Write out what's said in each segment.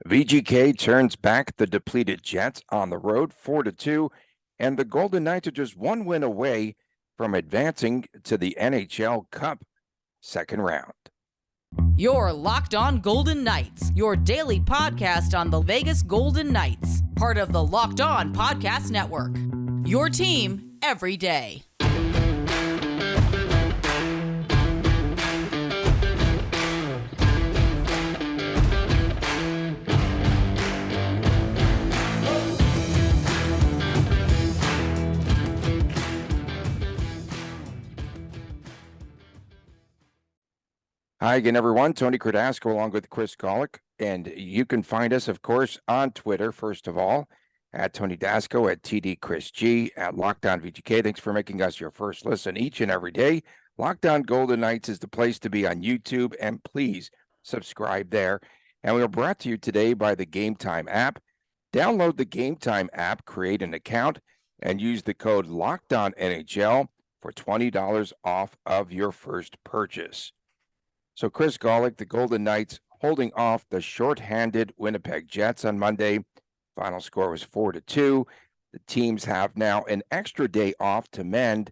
VGK turns back the depleted Jets on the road 4-2, and the Golden Knights are just one win away from advancing to the NHL Cup second round. You're Locked On Golden Knights, your daily podcast on the Vegas Golden Knights, part of the Locked On Podcast Network. Your team every day. Hi again, everyone. Tony Cardasco along with Chris Golick. And you can find us, of course, on Twitter, first of all, at Tony Dasco, at TDChrisG, at Locked On VGK. Thanks for making us your first listen each and every day. Locked On Golden Knights is the place to be on YouTube, and please subscribe there. And we are brought to you today by the Gametime app. Download the Gametime app, create an account, and use the code LOCKEDONNHL for $20 off of your first purchase. So Chris Golick, the Golden Knights holding off the shorthanded Winnipeg Jets on Monday. Final score was 4-2. The teams have now an extra day off to mend.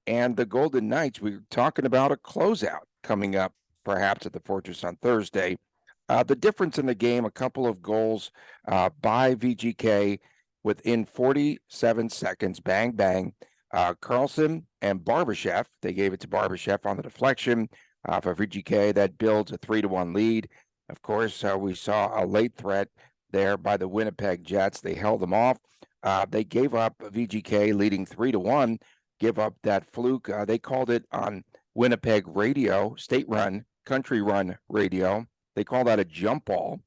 And the Golden Knights, we were talking about a closeout coming up perhaps at the Fortress on Thursday. The difference in the game, a couple of goals by VGK within 47 seconds, bang, bang. Carlson and Barbashev, they gave it to Barbashev on the deflection. For VGK, that builds a 3-1 lead. Of course, we saw a late threat there by the Winnipeg Jets. They held them off. They gave up VGK leading 3-1, give up that fluke. They called it on Winnipeg radio, state-run, country-run radio. They call that a jump ball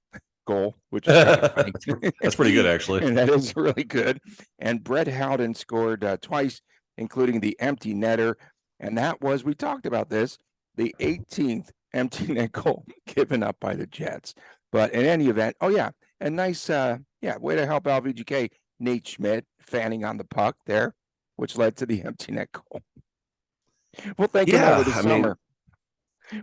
goal, which is kind of funny. That's pretty good, actually. And that is really good. And Brett Howden scored twice, including the empty netter. And that was, we talked about this, the 18th empty net goal given up by the Jets. But in any event, a nice, way to help out VGK. Nate Schmidt fanning on the puck there, which led to the empty net goal. We'll thank him over the summer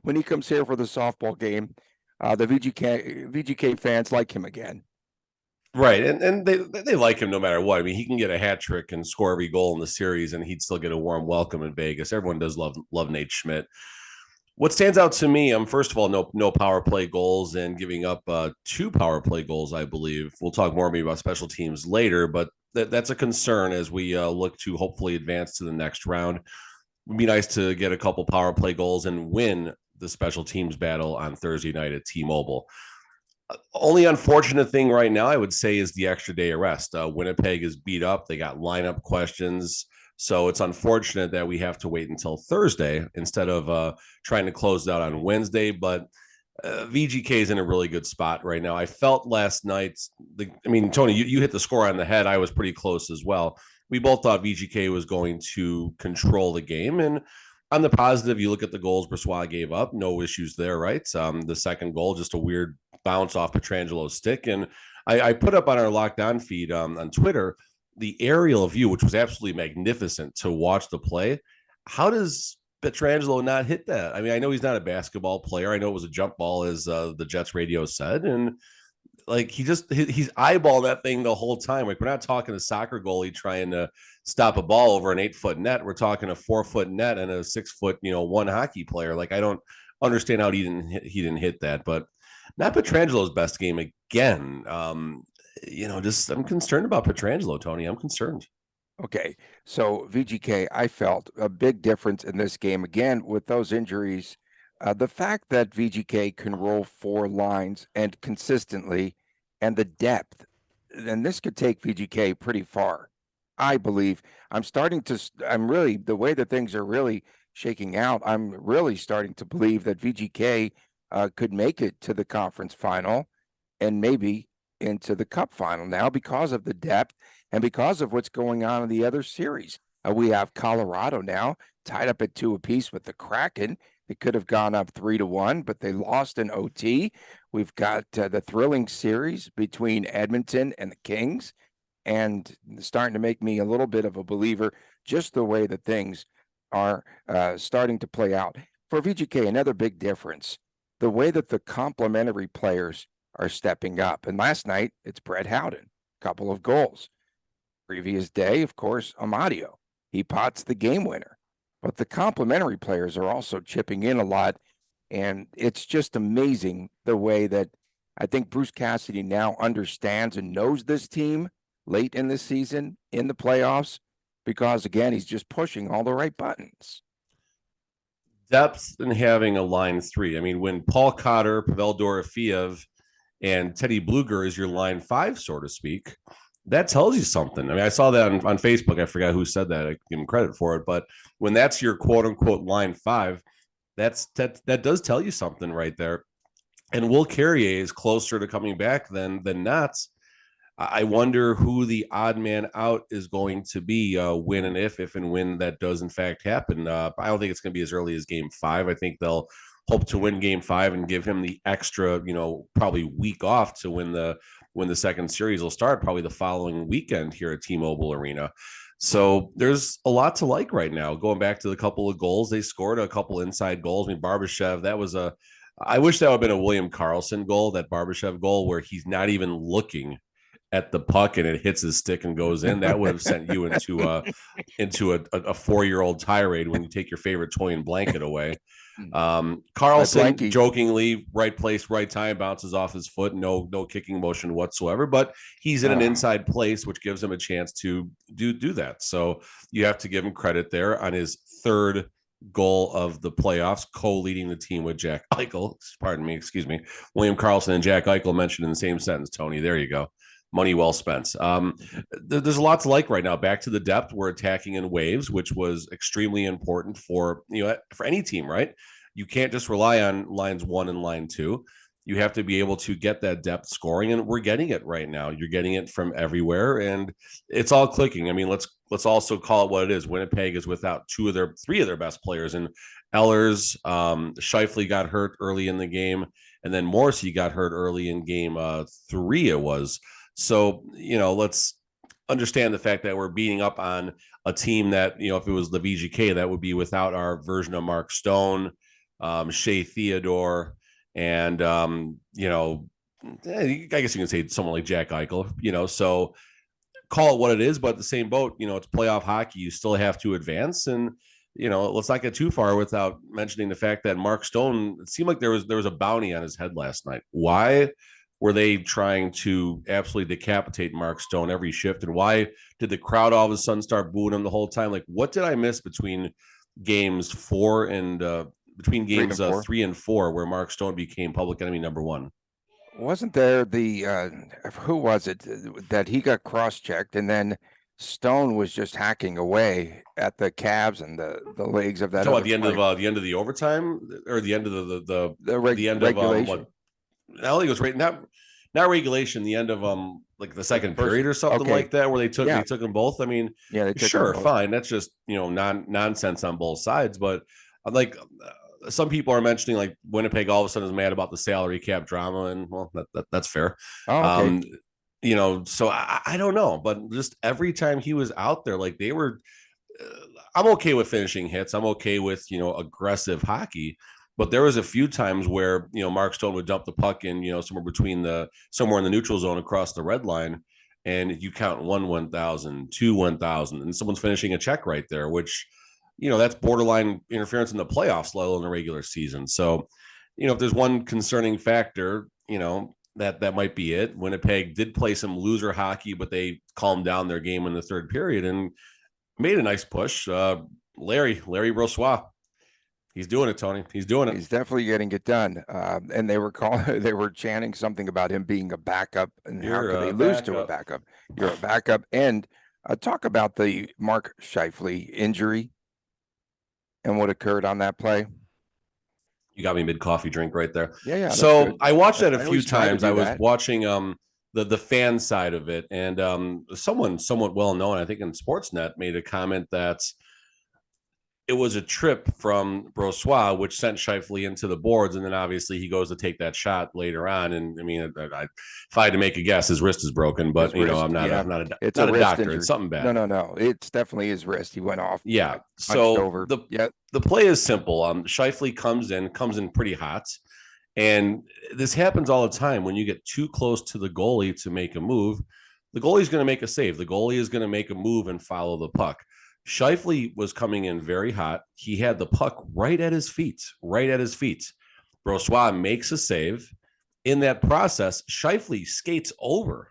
when he comes here for the softball game. The VGK fans like him again. Right, and they like him no matter what. I mean, he can get a hat trick and score every goal in the series, and he'd still get a warm welcome in Vegas. Everyone does love Nate Schmidt. What stands out to me, first of all, no power play goals and giving up 2 power play goals, I believe. We'll talk more maybe about special teams later, but that's a concern as we look to hopefully advance to the next round. It would be nice to get a couple power play goals and win the special teams battle on Thursday night at T-Mobile. Only unfortunate thing right now, I would say, is the extra day of rest. Winnipeg is beat up. They got lineup questions. So it's unfortunate that we have to wait until Thursday instead of trying to close it out on Wednesday. But VGK is in a really good spot right now. I felt last night, Tony, you hit the score on the head. I was pretty close as well. We both thought VGK was going to control the game. And on the positive, you look at the goals Brossoit gave up. No issues there, right? The second goal, just a weird bounce off Pietrangelo's stick. And I put up on our Locked On feed on Twitter the aerial view, which was absolutely magnificent to watch the play. How does Pietrangelo not hit that? I mean, I know he's not a basketball player. I know it was a jump ball, as the Jets radio said. And like, he's eyeballing that thing the whole time. Like, we're not talking a soccer goalie trying to stop a ball over an 8-foot net. We're talking a 4-foot net and a 6-foot, one hockey player. Like, I don't understand how he didn't hit that, but not Pietrangelo's best game again. I'm concerned about Pietrangelo, Tony. I'm concerned. Okay, so VGK, I felt a big difference in this game. Again, with those injuries, the fact that VGK can roll 4 lines and consistently, and the depth, and this could take VGK pretty far. I believe the way that things are really shaking out, I'm really starting to believe that VGK could make it to the conference final and maybe into the cup final now because of the depth and because of what's going on in the other series. We have Colorado now tied up at 2 apiece with the Kraken. It could have gone up 3-1, but they lost in OT. We've got the thrilling series between Edmonton and the Kings, and starting to make me a little bit of a believer just the way that things are starting to play out. For VGK, another big difference, the way that the complementary players are stepping up. And last night, it's Brett Howden, couple of goals. Previous day, of course, Amadio. He pots the game winner. But the complementary players are also chipping in a lot. And it's just amazing the way that I think Bruce Cassidy now understands and knows this team late in the season, in the playoffs, because, again, he's just pushing all the right buttons. Depth and having a line three. I mean, when Paul Cotter, Pavel Dorofeev, and Teddy Bluger is your line five, so to speak, that tells you something. I mean, I saw that on Facebook. I forgot who said that. I give him credit for it. But when that's your quote unquote line five, that does tell you something right there. And Will Carrier is closer to coming back than not. I wonder who the odd man out is going to be when and if and when that does in fact happen. I don't think it's going to be as early as game 5. I think they'll hope to win game 5 and give him the extra, probably week off to when the second series will start, probably the following weekend here at T-Mobile Arena. So there's a lot to like right now. Going back to the couple of goals, they scored a couple inside goals. I mean, Barbashev, I wish that would have been a William Karlsson goal, that Barbashev goal where he's not even looking at the puck and it hits his stick and goes in. That would have sent you into a 4-year-old tirade when you take your favorite toy and blanket away. Karlsson jokingly, right place, right time, bounces off his foot, no kicking motion whatsoever, but he's in an inside place, which gives him a chance to do that. So you have to give him credit there on his third goal of the playoffs, co-leading the team with Jack Eichel. William Karlsson and Jack Eichel mentioned in the same sentence, Tony. There you go. Money well spent. There's a lot to like right now. Back to the depth, we're attacking in waves, which was extremely important for any team, right? You can't just rely on lines 1 and line 2. You have to be able to get that depth scoring, and we're getting it right now. You're getting it from everywhere, and it's all clicking. I mean, let's also call it what it is. Winnipeg is without 3 of their best players, and Ehlers, Scheifele got hurt early in the game, and then Morrissey got hurt early in game 3. It was. So, let's understand the fact that we're beating up on a team that, if it was the VGK, that would be without our version of Mark Stone, Shea Theodore, and, I guess you can say someone like Jack Eichel, so call it what it is, but the same boat, it's playoff hockey. You still have to advance, and, let's not get too far without mentioning the fact that Mark Stone, it seemed like there was a bounty on his head last night. Why were they trying to absolutely decapitate Mark Stone every shift? And why did the crowd all of a sudden start booing him the whole time? Like, what did I miss between games 4 and between games 3 and 4, where Mark Stone became public enemy number 1? Wasn't there who was it that he got cross-checked and then Stone was just hacking away at the calves and the legs of that? So at the end of the overtime, or the end of the end regulation? Of I don't think it was not regulation. The end of like the second period or something like that, where they took them both. I mean, sure, fine. That's just nonsense on both sides. But like some people are mentioning, like Winnipeg all of a sudden is mad about the salary cap drama, and well, that's fair. Oh, okay. So I don't know, but just every time he was out there, like they were. I'm okay with finishing hits. I'm okay with aggressive hockey. But there was a few times where, Mark Stone would dump the puck in, somewhere in the neutral zone across the red line, and you count 1,000, 2 1,000, and someone's finishing a check right there, which, that's borderline interference in the playoffs, let alone the regular season. So, if there's one concerning factor, that might be it. Winnipeg did play some loser hockey, but they calmed down their game in the third period and made a nice push. Larry Brossoit. He's doing it, Tony. He's doing it. He's definitely getting it done. And they were chanting something about him being a backup, and how could they lose to a backup? You're a backup. And talk about the Mark Scheifele injury and what occurred on that play. You got me mid coffee drink right there. Yeah. So I watched that a few times. I was watching the fan side of it, and someone somewhat well known, I think in Sportsnet, made a comment that it was a trip from Brossoit, which sent Scheifele into the boards. And then obviously he goes to take that shot later on. And I mean, if I had to make a guess, his wrist is broken, but I'm not a doctor. Injury. It's something bad. No. It's definitely his wrist. He went off. Yeah. So the play is simple. Scheifele comes in pretty hot. And this happens all the time when you get too close to the goalie to make a move. The goalie's going to make a save. The goalie is going to make a move and follow the puck. Scheifele was coming in very hot. He had the puck right at his feet. Brossoit makes a save. In that process, Scheifele skates over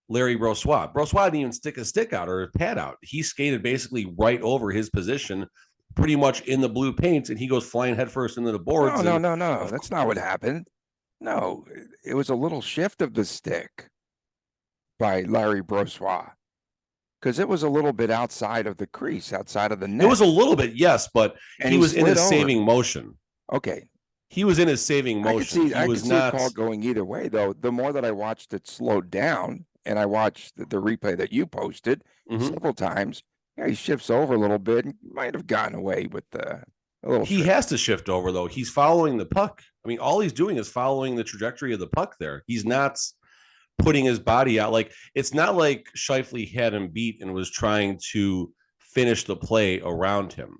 Larry Brossoit. Brossoit didn't even stick a stick out or a pad out. He skated basically right over his position, pretty much in the blue paint, and he goes flying headfirst into the boards. No. That's not what happened. No, it was a little shift of the stick by Larry Brossoit because it was a little bit outside of the crease, outside of the net. It was a little bit, yes, but And he was in his slid over. saving motion. Okay. He was in his saving motion. I He could was see not. a call going either way, though. The more that I watched it slowed down, and I watched the replay that you posted Mhm. several times, yeah, he shifts over a little bit and might have gotten away with a little. He has to shift over, though. He's following the puck. I mean, all he's doing is following the trajectory of the puck there. He's not putting his body out. Like, it's not like Scheifele had him beat and was trying to finish the play around him.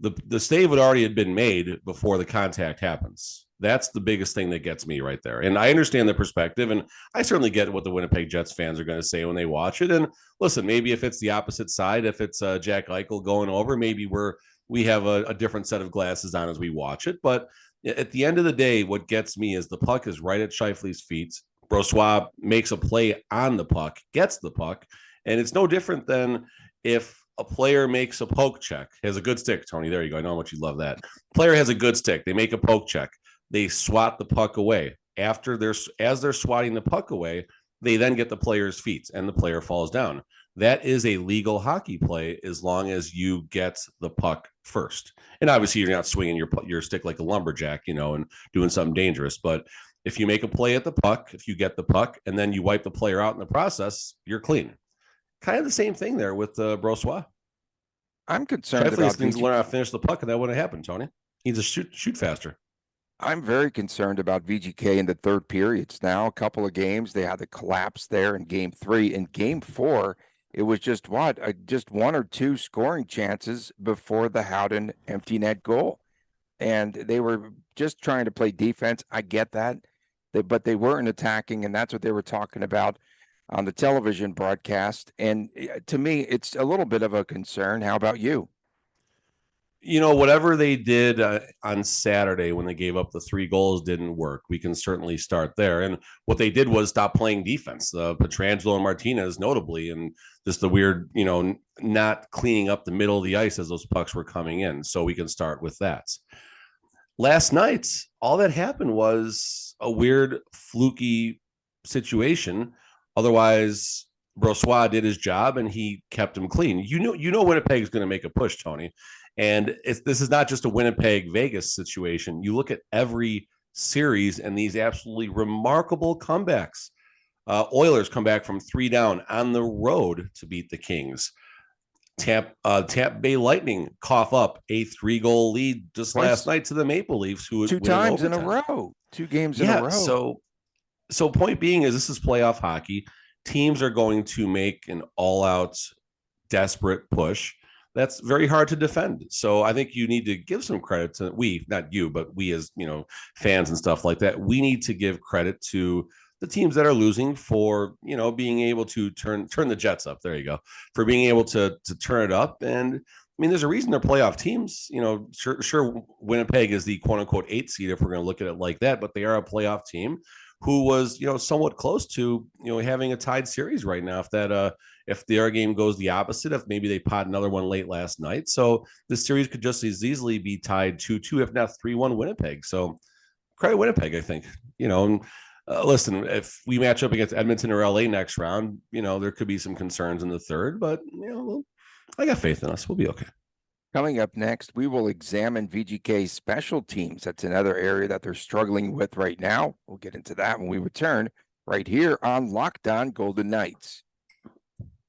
The save had already been made before the contact happens. That's the biggest thing that gets me right there. And I understand the perspective, and I certainly get what the Winnipeg Jets fans are going to say when they watch it. And listen, maybe if it's the opposite side, if it's Jack Eichel going over, maybe we have a different set of glasses on as we watch it. But at the end of the day, what gets me is the puck is right at Scheifele's feet. Brossoit makes a play on the puck, gets the puck, and it's no different than if a player makes a poke check, has a good stick, Tony. There you go. I know how much you love that. Player has a good stick. They make a poke check. They swat the puck away. As they're swatting the puck away, they then get the player's feet and the player falls down. That is a legal hockey play as long as you get the puck first. And obviously, you're not swinging your stick like a lumberjack, and doing something dangerous. But if you make a play at the puck, if you get the puck and then you wipe the player out in the process, you're clean. Kind of the same thing there with Brossoit. I'm concerned about things to learn how to finish the puck, and that wouldn't happen, Tony. He needs to shoot faster. I'm very concerned about VGK in the third periods. Now, a couple of games, they had the collapse there in game 3. In game 4, it was just one or two scoring chances before the Howden empty net goal. And they were just trying to play defense. I get that. But they weren't attacking, and that's what they were talking about on the television broadcast. And to me, it's a little bit of a concern. How about you? Whatever they did on Saturday when they gave up the 3 goals didn't work. We can certainly start there. And what they did was stop playing defense. Pietrangelo and Martinez, notably, and just the weird, not cleaning up the middle of the ice as those pucks were coming in. So we can start with that. Last night, all that happened was a weird, fluky situation. Otherwise, Brossoit did his job and he kept him clean. Winnipeg is going to make a push, Tony. And this is not just a Winnipeg-Vegas situation. You look at every series and these absolutely remarkable comebacks. Oilers come back from 3 down on the road to beat the Kings. Tampa Bay Lightning cough up a 3-goal lead just last night to the Maple Leafs, who 2 times in a row, 2 games in a row. So point being is this is playoff hockey. Teams are going to make an all-out, desperate push. That's very hard to defend. So I think you need to give some credit to not you, but we as fans and stuff like that. We need to give credit to the teams that are losing for being able to turn the Jets up. There you go, for being able to turn it up. And I mean, there's a reason they're playoff teams. Sure, Winnipeg is the quote unquote 8th seed if we're going to look at it like that, but they are a playoff team who was somewhat close to having a tied series right now. If their game goes the opposite, if maybe they pot another one late last night, so this series could just as easily be tied 2-2, if not 3-1 Winnipeg. So credit Winnipeg, I think. And listen, if we match up against Edmonton or LA next round, there could be some concerns in the third, but I got faith in us. We'll be okay. Coming up next, we will examine VGK's special teams. That's another area that they're struggling with right now. We'll get into that when we return right here on Locked On Golden Knights.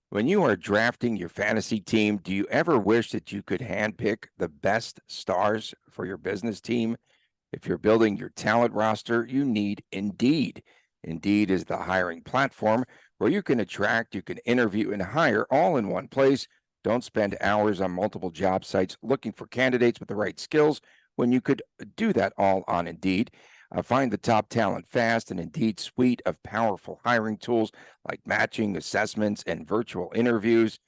When you are drafting your fantasy team, do you ever wish that you could handpick the best stars for your business team? If you're building your talent roster, you need Indeed. Indeed is the hiring platform where you can attract, you can interview, and hire all in one place. Don't spend hours on multiple job sites looking for candidates with the right skills. when you could do that all on Indeed. Find the top talent fast, and Indeed's suite of powerful hiring tools like matching, assessments, and virtual interviews.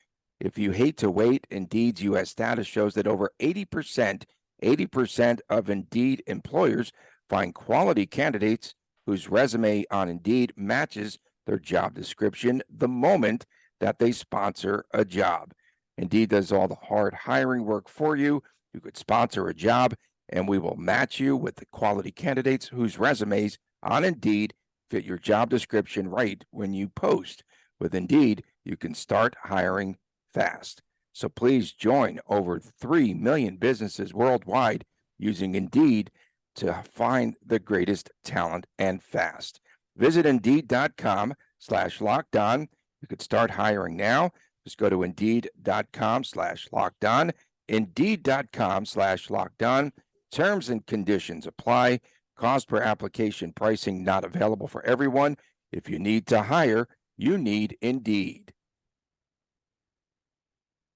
If you hate to wait, Indeed's U.S. data shows that over 80% of Indeed employers find quality candidates whose resume on Indeed matches their job description the moment that they sponsor a job. Indeed does all the hard hiring work for you. You could sponsor a job, and we will match you with the quality candidates whose resumes on Indeed fit your job description right when you post. With Indeed, you can start hiring fast. So please join over 3 million businesses worldwide using Indeed to find the greatest talent and fast. Visit Indeed.com/lockedon. You could start hiring now. Just go to Indeed.com/lockedon. Indeed.com/lockedon. Terms and conditions apply. Cost per application pricing not available for everyone. If you need to hire, you need Indeed.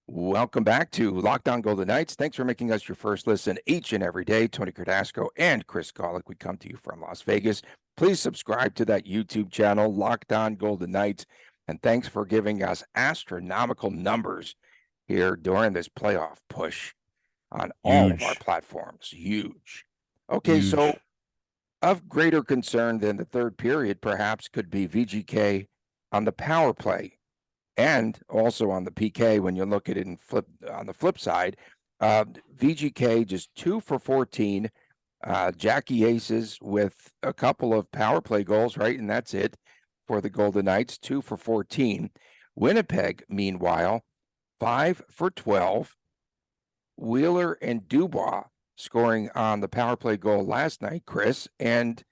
Welcome back to Locked On Golden Knights. Thanks for making us your first listen each and every day. Tony Cardasco and Chris Golick, we come to you from Las Vegas. Please subscribe to that YouTube channel, Locked On Golden Knights. And thanks for giving us astronomical numbers here during this playoff push on all of our platforms. Huge. Okay, Huge. so of greater concern than the third period perhaps could be VGK on the power play. And also on the PK, when you look at it on the flip side, VGK just 2 for 14. Jackie Aces with a couple of power play goals, right? And that's it for the Golden Knights, 2 for 14. Winnipeg, meanwhile, 5 for 12. Wheeler and Dubois scoring on the power play goal last night, Chris. And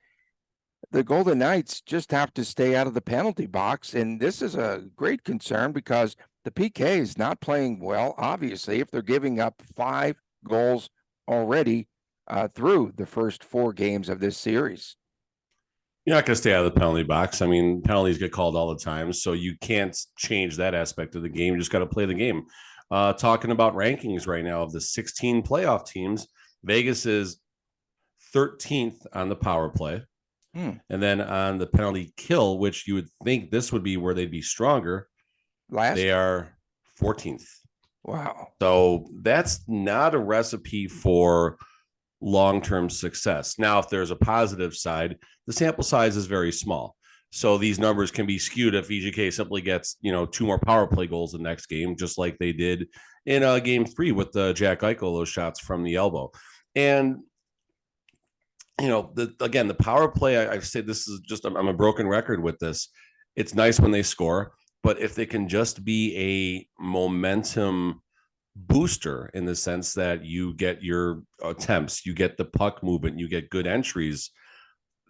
the Golden Knights just have to stay out of the penalty box, and this is a great concern because the PK is not playing well, obviously, if they're giving up 5 goals already through the first 4 games of this series. You're not going to stay out of the penalty box. I mean, penalties get called all the time, so you can't change that aspect of the game. You just got to play the game. Talking about rankings right now of the 16 playoff teams, Vegas is 13th on the power play. And then on the penalty kill, which you would think this would be where they'd be stronger, they are 14th. Wow. So that's not a recipe for long-term success. Now, if there's a positive side, the sample size is very small. So these numbers can be skewed if VGK simply gets, 2 more power play goals the next game, just like they did in game 3 with Jack Eichel, those shots from the elbow. And the power play, I've said this is just, I'm a broken record with this. It's nice when they score, but if they can just be a momentum booster in the sense that you get your attempts, you get the puck movement, you get good entries,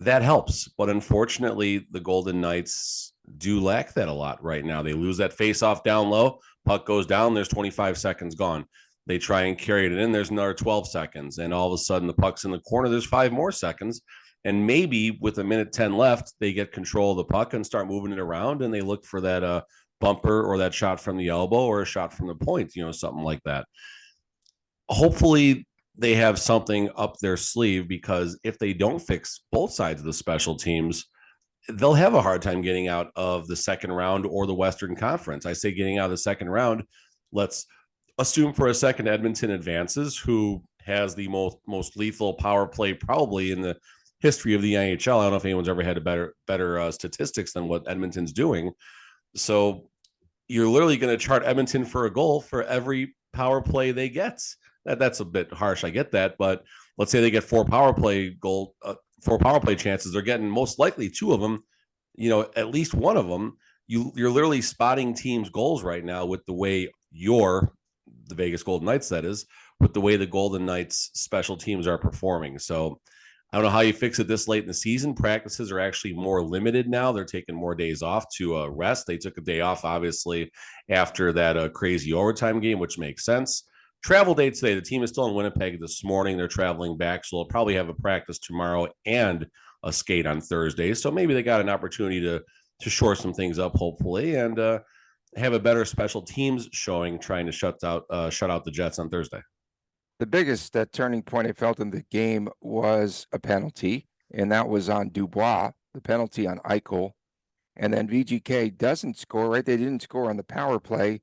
that helps. But unfortunately, the Golden Knights do lack that a lot right now. They lose that face-off down low, puck goes down, there's 25 seconds gone. They try and carry it in. There's another 12 seconds. And all of a sudden, the puck's in the corner. There's 5 more seconds. And maybe with 1:10 left, they get control of the puck and start moving it around. And they look for that bumper or that shot from the elbow or a shot from the point, something like that. Hopefully, they have something up their sleeve, because if they don't fix both sides of the special teams, they'll have a hard time getting out of the second round or the Western Conference. I say getting out of the second round. Let's assume for a second Edmonton advances, who has the most lethal power play probably in the history of the NHL. I don't know if anyone's ever had a better statistics than what Edmonton's doing. So you're literally going to chart Edmonton for a goal for every power play they get. That's a bit harsh, I get that, but let's say they get 4 power play chances. They're getting most likely 2 of them, at least one of them. You're literally spotting teams' goals right now with the way the Vegas Golden Knights, that is, with the way the Golden Knights special teams are performing. So I don't know how you fix it this late in the season. Practices are actually more limited now. They're taking more days off to rest. They took a day off, obviously, after that crazy overtime game, which makes sense. Travel day today. The team is still in Winnipeg this morning. They're traveling back, so they'll probably have a practice tomorrow and a skate on Thursday. So maybe they got an opportunity to shore some things up, hopefully, and have a better special teams showing, trying to shut out the Jets on Thursday. The biggest turning point I felt in the game was a penalty, and that was on Dubois, the penalty on Eichel. And then VGK doesn't score, right? They didn't score on the power play,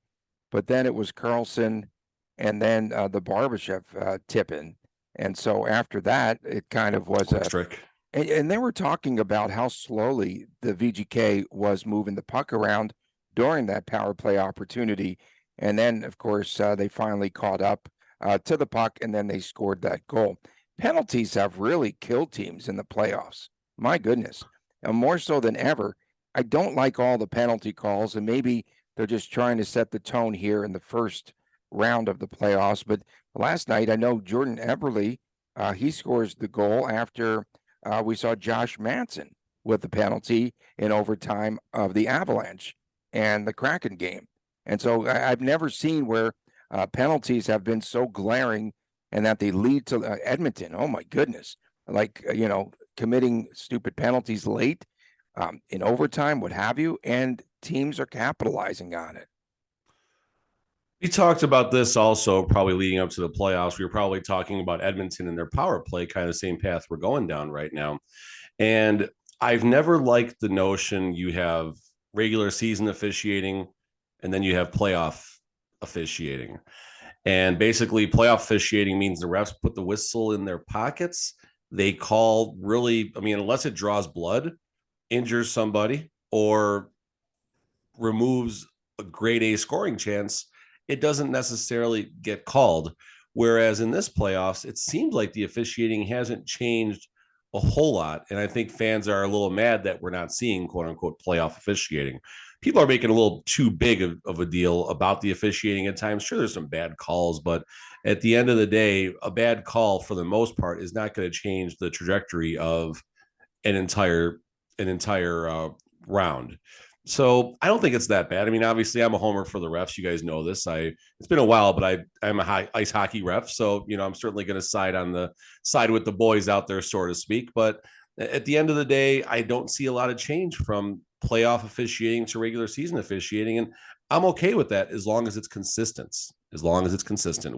but then it was Carlson and then the Barbashev tip-in. And so after that, it kind of was Quick a trick. And they were talking about how slowly the VGK was moving the puck around during that power play opportunity. And then, of course, they finally caught up to the puck, and then they scored that goal. Penalties have really killed teams in the playoffs. My goodness. And more so than ever, I don't like all the penalty calls, and maybe they're just trying to set the tone here in the first round of the playoffs. But last night, I know Jordan Eberle, he scores the goal after we saw Josh Manson with the penalty in overtime of the Avalanche and the Kraken game. And so I've never seen where penalties have been so glaring and that they lead to Edmonton. Oh, my goodness. Like, committing stupid penalties late in overtime, what have you, and teams are capitalizing on it. We talked about this also probably leading up to the playoffs. We were probably talking about Edmonton and their power play, kind of the same path we're going down right now. And I've never liked the notion you have regular season officiating and then you have playoff officiating. And basically, playoff officiating means the refs put the whistle in their pockets. They call really, unless it draws blood, injures somebody, or removes a grade A scoring chance, it doesn't necessarily get called. Whereas in this playoffs, it seems like the officiating hasn't changed a whole lot. And I think fans are a little mad that we're not seeing quote unquote playoff officiating. People are making a little too big of a deal about the officiating at times. Sure, there's some bad calls, but at the end of the day, a bad call for the most part is not going to change the trajectory of an entire round. So I don't think it's that bad. Obviously, I'm a homer for the refs. You guys know this. It's been a while, but I'm a ice hockey ref, so I'm certainly going to side with the boys out there, so to speak. But at the end of the day, I don't see a lot of change from playoff officiating to regular season officiating, and I'm okay with that as long as it's consistent.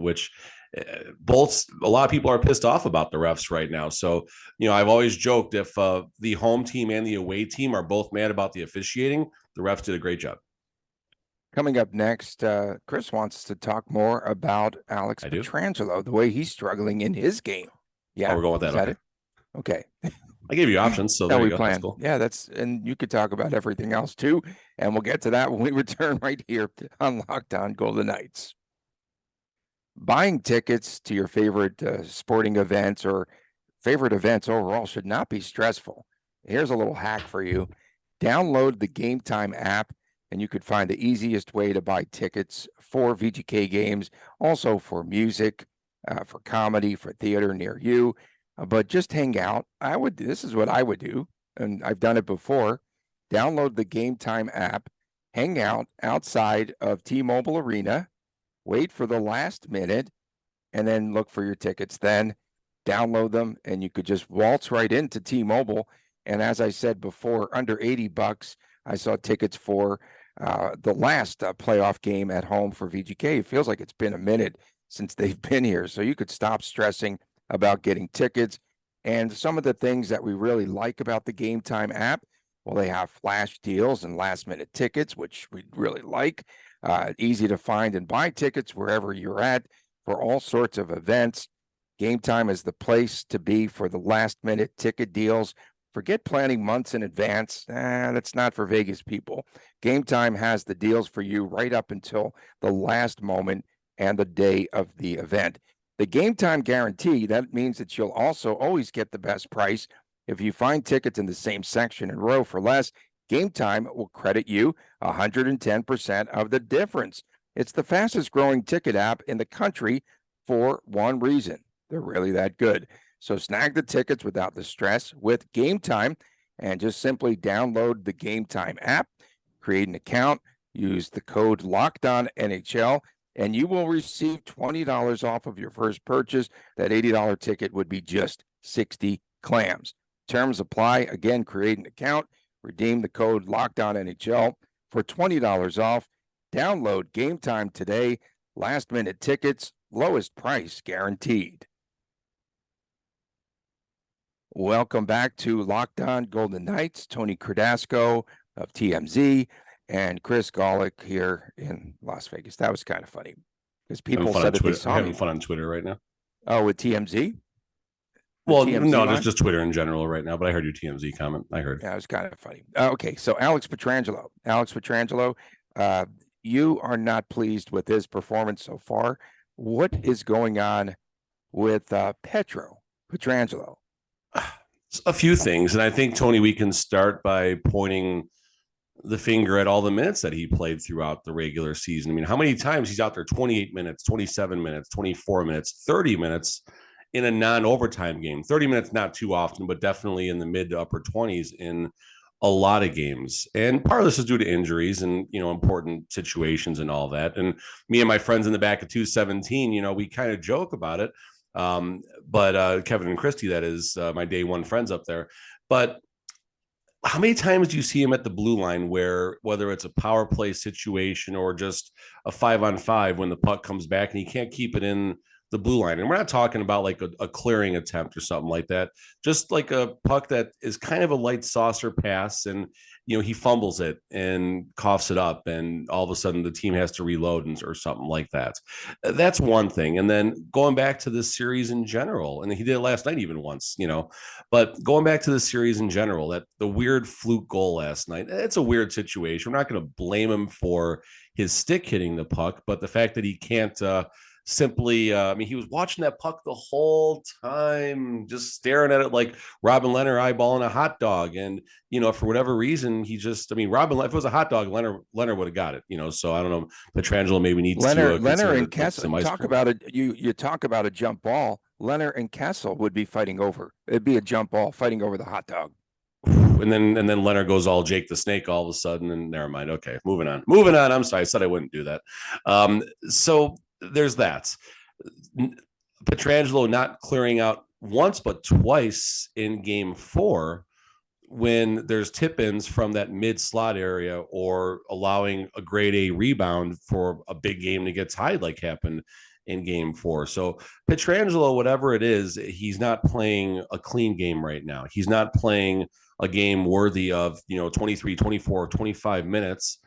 Which a lot of people are pissed off about the refs right now. So, I've always joked if the home team and the away team are both mad about the officiating, the refs did a great job. Coming up next, Chris wants to talk more about Alex Pietrangelo, the way he's struggling in his game. Yeah, we're going with that. Is that okay. I gave you options, so there we go. Plan. That's cool. Yeah, and you could talk about everything else too, and we'll get to that when we return right here on Locked On Golden Knights. Buying tickets to your favorite sporting events or favorite events overall should not be stressful. Here's a little hack for you. Download the Gametime app, and you could find the easiest way to buy tickets for VGK games, also for music, for comedy, for theater near you. But just hang out. This is what I would do, and I've done it before. Download the Gametime app, hang out outside of T-Mobile Arena, wait for the last minute, and then look for your tickets. Then download them, and you could just waltz right into T-Mobile. And as I said before, under $80, I saw tickets for the last playoff game at home for VGK. It feels like it's been a minute since they've been here. So you could stop stressing about getting tickets. And some of the things that we really like about the Gametime app, well, they have flash deals and last-minute tickets, which we really like. Easy to find and buy tickets wherever you're at for all sorts of events. Gametime is the place to be for the last-minute ticket deals. Forget planning months in advance. That's not for Vegas people. Gametime has the deals for you right up until the last moment and the day of the event. The Gametime guarantee, that means that you'll also always get the best price. If you find tickets in the same section and row for less, Gametime will credit you 110% of the difference. It's the fastest growing ticket app in the country for one reason. They're really that good. So snag the tickets without the stress with Gametime, and just simply download the Gametime app, create an account, use the code LOCKEDONNHL, and you will receive $20 off of your first purchase. That $80 ticket would be just 60 clams. Terms apply. Again, create an account, redeem the code LOCKEDONNHL for $20 off. Download Gametime today. Last minute tickets, lowest price guaranteed. Welcome back to Locked On Golden Knights. Tony Cardasco of TMZ and Chris Golick here in Las Vegas. That was kind of funny because people said that they saw I'm having me. fun on Twitter right now. Oh, with TMZ? Well, TMZ no, line? just Twitter in general right now, but I heard your TMZ comment. I heard. Yeah, it was kind of funny. Okay, so Alex Pietrangelo. You are not pleased with his performance so far. What is going on with Pietrangelo? A few things, and I think, Tony, we can start by pointing the finger at all the minutes that he played throughout the regular season. I mean, how many times he's out there? 28 minutes, 27 minutes, 24 minutes, 30 minutes in a non-overtime game. 30 minutes, not too often, but definitely in the mid to upper 20s in a lot of games. And part of this is due to injuries and, important situations and all that. And me and my friends in the back of 217, we kind of joke about it. But Kevin and Christy, that is my day one friends up there. But how many times do you see him at the blue line where, whether it's a power play situation or just a 5-on-5, when the puck comes back and he can't keep it in the blue line? And we're not talking about like a clearing attempt or something like that, just like a puck that is kind of a light saucer pass, and he fumbles it and coughs it up, and all of a sudden the team has to reload or something like that. That's one thing. And then going back to this series in general, and he did it last night even once, but going back to the series in general, that the weird fluke goal last night, it's a weird situation. We're not going to blame him for his stick hitting the puck, but the fact that he can't simply, he was watching that puck the whole time, just staring at it like Robin Leonard eyeballing a hot dog. And, for whatever reason, he just, Robin, if it was a hot dog, Leonard would have got it, so I don't know. Pietrangelo maybe needs Leonard and Kessel. Kessel, talk about it. You talk about a jump ball. Leonard and Kessel would be fighting over. It'd be a jump ball fighting over the hot dog. And then Leonard goes all Jake the Snake all of a sudden, and never mind. Okay, moving on. I'm sorry. I said I wouldn't do that. So there's that. Pietrangelo not clearing out once but twice in game 4 when there's tip-ins from that mid-slot area, or allowing a grade A rebound for a big game to get tied like happened in game 4. So Pietrangelo, whatever it is, he's not playing a clean game right now. He's not playing a game worthy of 23, 24, 25 minutes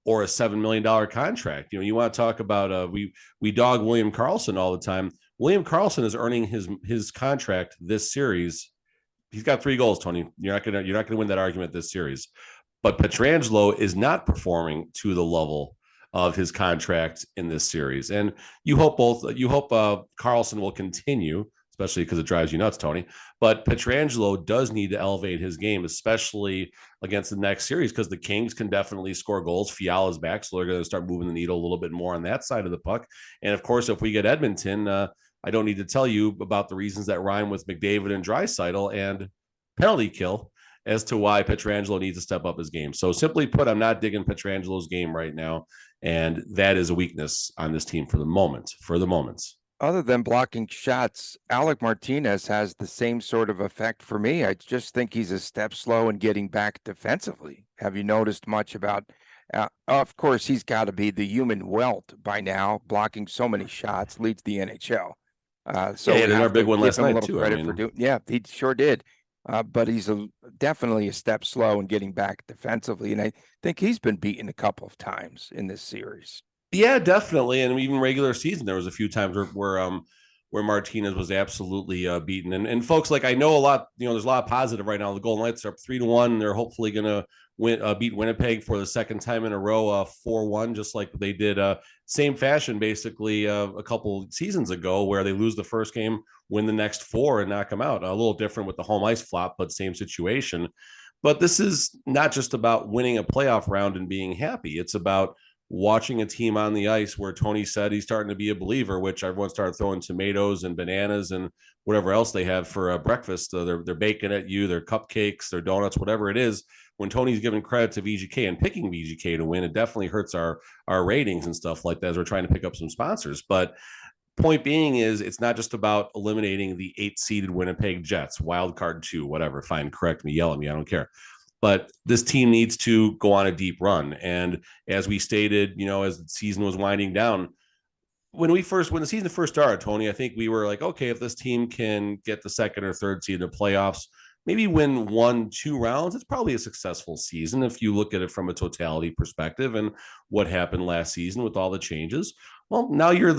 or a $7 million contract. You want to talk about we dog William Karlsson all the time. William Karlsson is earning his contract this series. He's got 3 goals, Tony. You're not gonna win that argument this series. But Pietrangelo is not performing to the level of his contract in this series. And you hope Karlsson will continue, especially because it drives you nuts, Tony. But Pietrangelo does need to elevate his game, especially against the next series, because the Kings can definitely score goals. Fiala's back, so they're going to start moving the needle a little bit more on that side of the puck. And of course, if we get Edmonton, I don't need to tell you about the reasons that rhyme with McDavid and Draisaitl and penalty kill as to why Pietrangelo needs to step up his game. So simply put, I'm not digging Pietrangelo's game right now, and that is a weakness on this team for the moment. Other than blocking shots, Alec Martinez has the same sort of effect for me. I just think he's a step slow in getting back defensively. Have you noticed much about, of course, he's got to be the human welt by now, blocking so many shots, leads the NHL. So he had another big one last night too. He sure did. But he's definitely a step slow in getting back defensively. And I think he's been beaten a couple of times in this series. Yeah, definitely. And even regular season, there was a few times where Martinez was absolutely beaten. And folks, like, I know a lot, there's a lot of positive right now. The Golden Knights are up 3-1. They're hopefully going to beat Winnipeg for the second time in a row, 4-1, just like they did same fashion, basically a couple seasons ago, where they lose the first game, win the next 4 and knock them out. A little different with the home ice flop, but same situation. But this is not just about winning a playoff round and being happy. It's about watching a team on the ice where Tony said he's starting to be a believer, which everyone started throwing tomatoes and bananas and whatever else they have for breakfast. They're baking at you, their cupcakes, their donuts, whatever it is. When Tony's giving credit to VGK and picking VGK to win, it definitely hurts our ratings and stuff like that as we're trying to pick up some sponsors. But point being is, it's not just about eliminating the 8-seeded Winnipeg Jets, wild card 2, whatever. Fine, correct me, yell at me, I don't care. But this team needs to go on a deep run. And as we stated, as the season was winding down, when the season first started, Tony, I think we were like, okay, if this team can get the second or third seed in the playoffs, maybe win 1-2 rounds, it's probably a successful season if you look at it from a totality perspective and what happened last season with all the changes. Well, now you're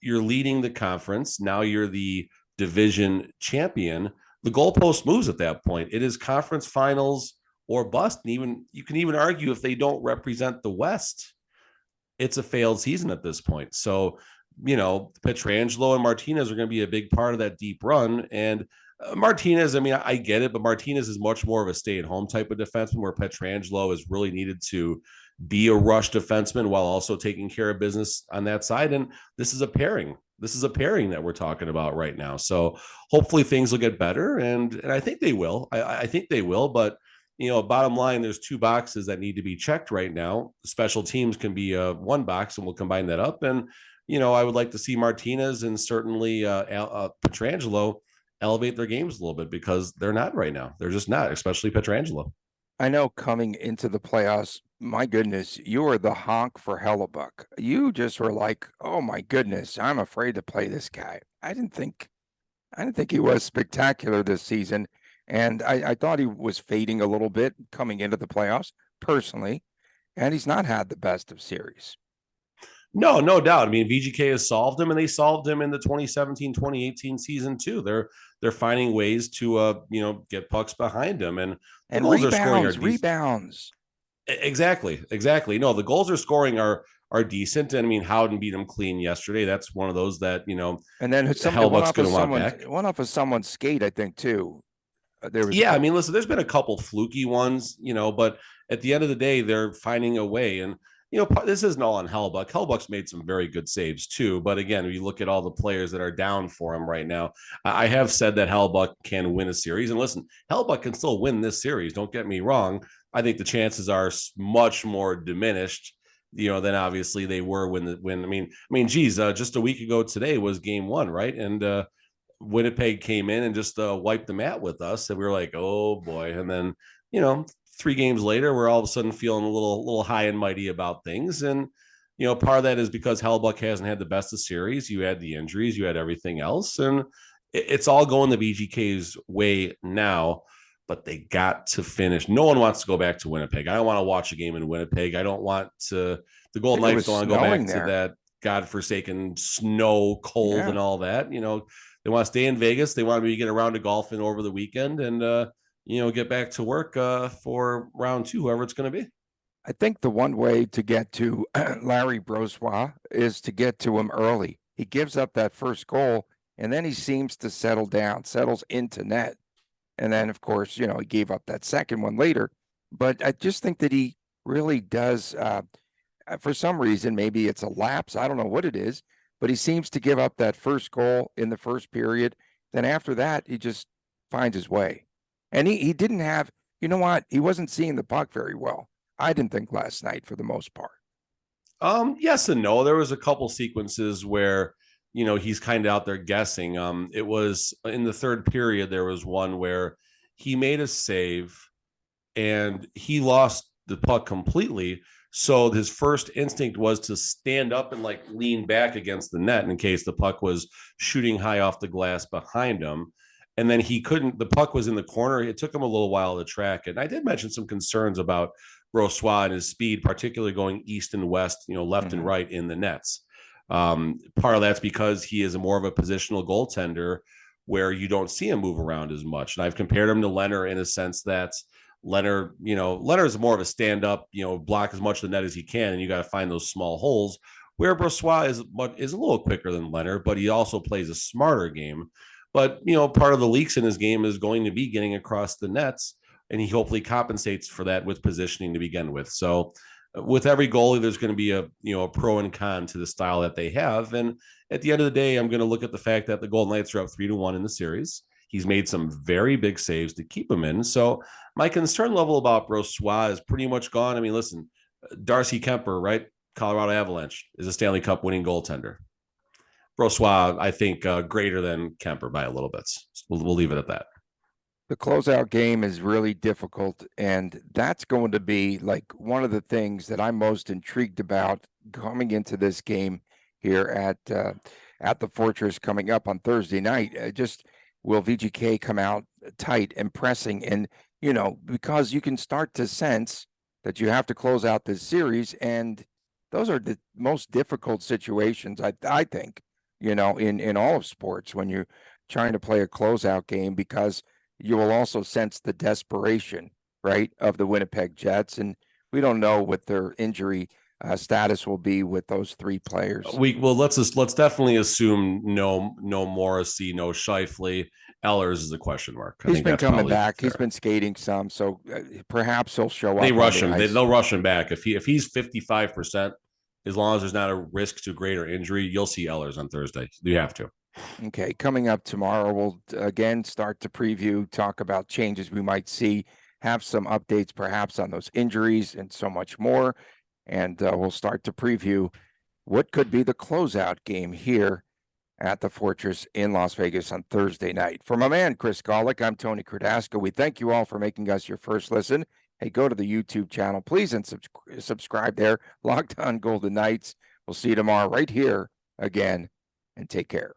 leading the conference. Now you're the division champion. The goalpost moves at that point. It is conference finals or bust. And even you can even argue if they don't represent the West, it's a failed season at this point. So, Pietrangelo and Martinez are going to be a big part of that deep run. And Martinez, I mean, I get it, but Martinez is much more of a stay-at-home type of defenseman, where Pietrangelo is really needed to be a rush defenseman while also taking care of business on that side. And this is a pairing. This is a pairing that we're talking about right now. So hopefully things will get better, and I think they will. I think they will, but bottom line, there's two boxes that need to be checked right now. Special teams can be one box, and we'll combine that up. And I would like to see Martinez and certainly Pietrangelo elevate their games a little bit, because they're not right now. They're just not, especially Pietrangelo. I know coming into the playoffs, my goodness, you were the honk for Hellebuyck. You just were like, oh my goodness, I'm afraid to play this guy. I didn't think he was spectacular this season. And I thought he was fading a little bit coming into the playoffs, personally. And he's not had the best of series. No doubt. I mean, VGK has solved him, and they solved him in the 2017-2018 season too. They're finding ways to get pucks behind him, and goals rebounds. Exactly. No, the goals are scoring are decent. And I mean, Howden beat him clean yesterday. That's one of those that And then Hellebuyck's going to want back. One off of someone's skate, I think, too. I mean, listen, there's been a couple fluky ones, but at the end of the day, they're finding a way. And this isn't all on Hellebuyck. Hellebuyck's made some very good saves too. But again, if you look at all the players that are down for him right now, I have said that Hellebuyck can win a series. And listen, Hellebuyck can still win this series. Don't get me wrong. I think the chances are much more diminished, than obviously they were just a week ago today was game one, right? And Winnipeg came in and just wiped the mat with us, and we were like, oh boy. And then 3 games later, we're all of a sudden feeling a little high and mighty about things. And part of that is because Hellebuyck hasn't had the best of series. You had the injuries, you had everything else, and it's all going the VGK's way now. But they got to finish. No one wants to go back to Winnipeg. I don't want to watch a game in Winnipeg. I don't want to. The Golden Knights don't want to go back to that godforsaken snow, cold, and all that. They want to stay in Vegas. They want to get around to golfing over the weekend and, get back to work for round 2, whoever it's going to be. I think the one way to get to Larry Brossoit is to get to him early. He gives up that first goal, and then he seems to settles into net. And then, of course, he gave up that second one later. But I just think that he really does, for some reason, maybe it's a lapse. I don't know what it is. But he seems to give up that first goal in the first period. Then after that, he just finds his way. And he didn't have, he wasn't seeing the puck very well. I didn't think last night for the most part. Yes and no. There was a couple sequences where, he's kind of out there guessing. It was in the third period, there was one where he made a save and he lost the puck completely. So his first instinct was to stand up and lean back against the net in case the puck was shooting high off the glass behind him. And then he couldn't, the puck was in the corner. It took him a little while to track it. And I did mention some concerns about Brossoit and his speed, particularly going east and west, left and right in the nets. Part of that's because he is more of a positional goaltender where you don't see him move around as much. And I've compared him to Leonard in a sense that Leonard is more of a stand-up, block as much of the net as he can, and you got to find those small holes. Where Brossoit is a little quicker than Leonard, but he also plays a smarter game. But part of the leaks in his game is going to be getting across the nets, and he hopefully compensates for that with positioning to begin with. So, with every goalie, there's going to be a pro and con to the style that they have. And at the end of the day, I'm going to look at the fact that the Golden Knights are up 3-1 in the series. He's made some very big saves to keep him in. So my concern level about Brossoit is pretty much gone. I mean, listen, Darcy Kemper, right? Colorado Avalanche is a Stanley Cup winning goaltender. Brossoit, I think, greater than Kemper by a little bit. We'll leave it at that. The closeout game is really difficult, and that's going to be one of the things that I'm most intrigued about coming into this game here at the Fortress coming up on Thursday night. Just will VGK come out tight and pressing, and because you can start to sense that you have to close out this series, and those are the most difficult situations I think in all of sports when you're trying to play a closeout game, because you will also sense the desperation, right, of the Winnipeg Jets, and we don't know what their injury status will be with those three players. Let's definitely assume no Morrissey, no Scheifele. Ehlers is a question mark. He's been coming back. Fair. He's been skating some, so perhaps he'll show up. They rush him. They'll rush him back if he's 55%. As long as there's not a risk to greater injury, you'll see Ehlers on Thursday. You have to. Okay, coming up tomorrow, we'll again start to preview, talk about changes we might see, have some updates perhaps on those injuries and so much more. And we'll start to preview what could be the closeout game here at the Fortress in Las Vegas on Thursday night. For my man, Chris Golick, I'm Tony Cardasco. We thank you all for making us your first listen. Hey, go to the YouTube channel, please, and subscribe there. Locked On Golden Knights. We'll see you tomorrow right here again, and take care.